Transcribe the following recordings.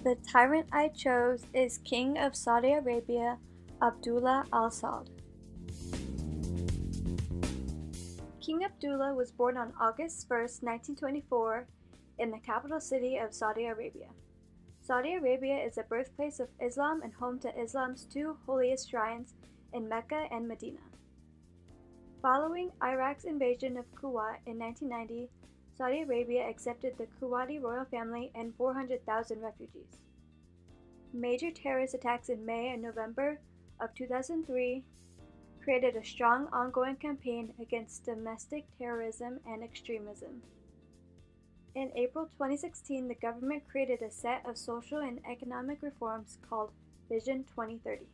The tyrant I chose is King of Saudi Arabia, Abdullah al-Saud. King Abdullah was born on August 1st, 1924, in the capital city of Saudi Arabia. Saudi Arabia is the birthplace of Islam and home to Islam's two holiest shrines in Mecca and Medina. Following Iraq's invasion of Kuwait in 1990, Saudi Arabia accepted the Kuwaiti royal family and 400,000 refugees. Major terrorist attacks in May and November of 2003 created a strong ongoing campaign against domestic terrorism and extremism. In April 2016, the government created a set of social and economic reforms called Vision 2030.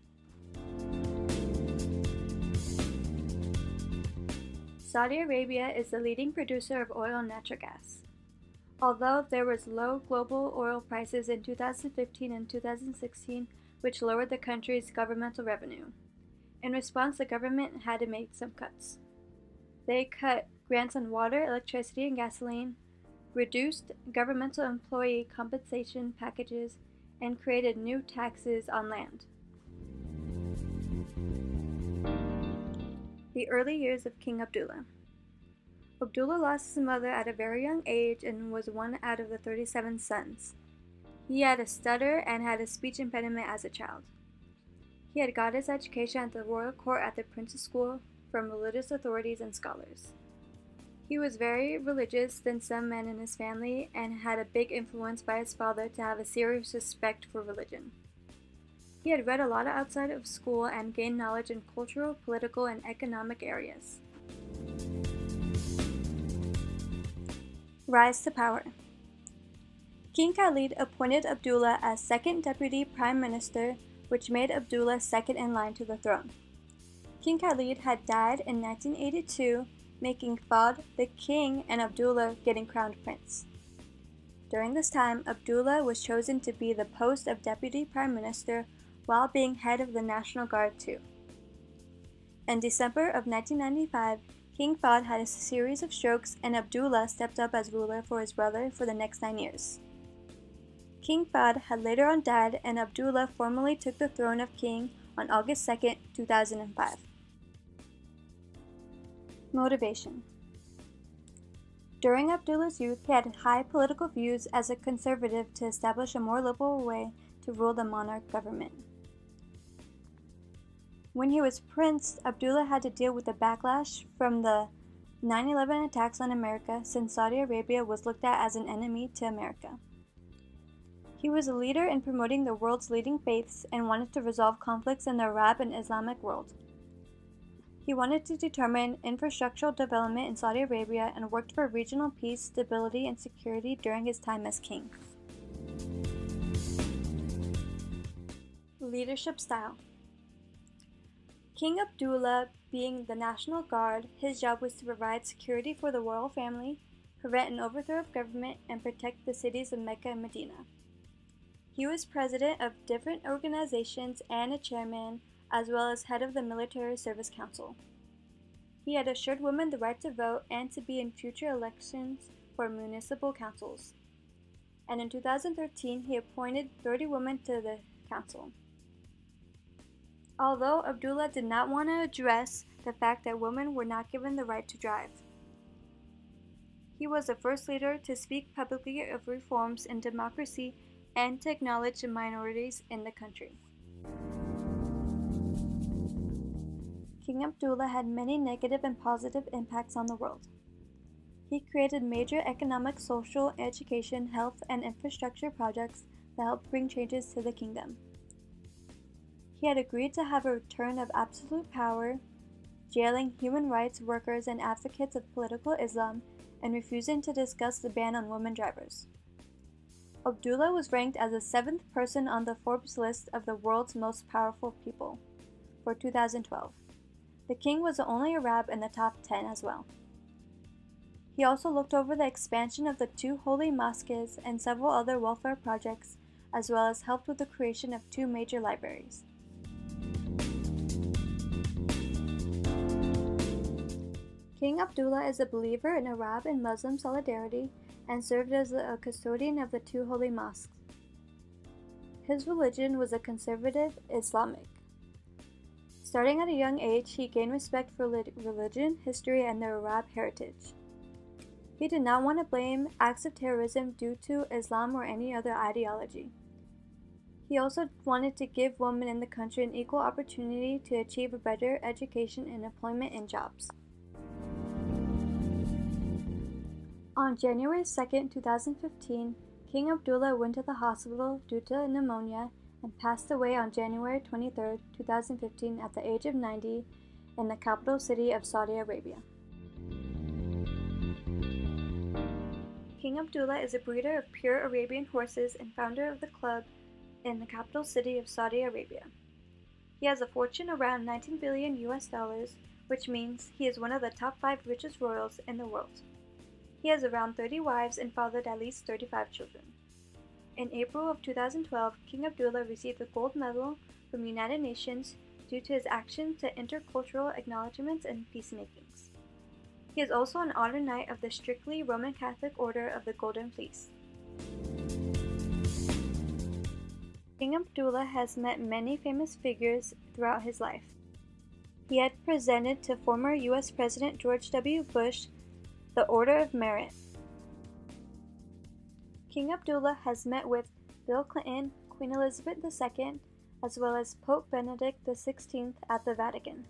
Saudi Arabia is the leading producer of oil and natural gas. Although there was low global oil prices in 2015 and 2016, which lowered the country's governmental revenue. In response, the government had to make some cuts. They cut grants on water, electricity, and gasoline, reduced governmental employee compensation packages, and created new taxes on land. The early years of King Abdullah. Abdullah lost his mother at a very young age and was one out of the 37 sons. He had a stutter and had a speech impediment as a child. He had got his education at the royal court at the prince's school from religious authorities and scholars. He was very religious than some men in his family and had a big influence by his father to have a serious respect for religion. He had read a lot outside of school and gained knowledge in cultural, political, and economic areas. Rise to power. King Khalid appointed Abdullah as second deputy prime minister, which made Abdullah second in line to the throne. King Khalid had died in 1982, making Fahd the king and Abdullah getting crowned prince. During this time, Abdullah was chosen to be the post of deputy prime minister while being head of the National Guard too. In December of 1995, King Fahd had a series of strokes and Abdullah stepped up as ruler for his brother for the next 9 years. King Fahd had later on died and Abdullah formally took the throne of king on August 2, 2005. Motivation. During Abdullah's youth, he had high political views as a conservative to establish a more liberal way to rule the monarch government. When he was prince, Abdullah had to deal with the backlash from the 9/11 attacks on America since Saudi Arabia was looked at as an enemy to America. He was a leader in promoting the world's leading faiths and wanted to resolve conflicts in the Arab and Islamic world. He wanted to determine infrastructural development in Saudi Arabia and worked for regional peace, stability, and security during his time as king. Leadership style. King Abdullah, being the National Guard, his job was to provide security for the royal family, prevent an overthrow of government, and protect the cities of Mecca and Medina. He was president of different organizations and a chairman, as well as head of the Military Service Council. He had assured women the right to vote and to be in future elections for municipal councils. And in 2013, he appointed 30 women to the council. Although Abdullah did not want to address the fact that women were not given the right to drive. He was the first leader to speak publicly of reforms in democracy and to acknowledge the minorities in the country. King Abdullah had many negative and positive impacts on the world. He created major economic, social, education, health, and infrastructure projects that helped bring changes to the kingdom. He had agreed to have a return of absolute power, jailing human rights workers and advocates of political Islam, and refusing to discuss the ban on women drivers. Abdullah was ranked as the 7th person on the Forbes list of the world's most powerful people for 2012. The king was the only Arab in the top 10 as well. He also looked over the expansion of the 2 holy mosques and several other welfare projects, as well as helped with the creation of 2 major libraries. King Abdullah is a believer in Arab and Muslim solidarity and served as a custodian of the 2 holy mosques. His religion was a conservative Islamic. Starting at a young age, he gained respect for religion, history, and the Arab heritage. He did not want to blame acts of terrorism due to Islam or any other ideology. He also wanted to give women in the country an equal opportunity to achieve a better education and employment and jobs. On January 2, 2015, King Abdullah went to the hospital due to pneumonia and passed away on January 23, 2015 at the age of 90 in the capital city of Saudi Arabia. King Abdullah is a breeder of pure Arabian horses and founder of the club in the capital city of Saudi Arabia. He has a fortune around $19 billion, which means he is one of the top 5 richest royals in the world. He has around 30 wives and fathered at least 35 children. In April of 2012, King Abdullah received the gold medal from the United Nations due to his action to intercultural acknowledgements and peacemakings. He is also an Honor Knight of the strictly Roman Catholic Order of the Golden Fleece. King Abdullah has met many famous figures throughout his life. He had presented to former U.S. President George W. Bush the Order of Merit. King Abdullah has met with Bill Clinton, Queen Elizabeth II, as well as Pope Benedict XVI at the Vatican.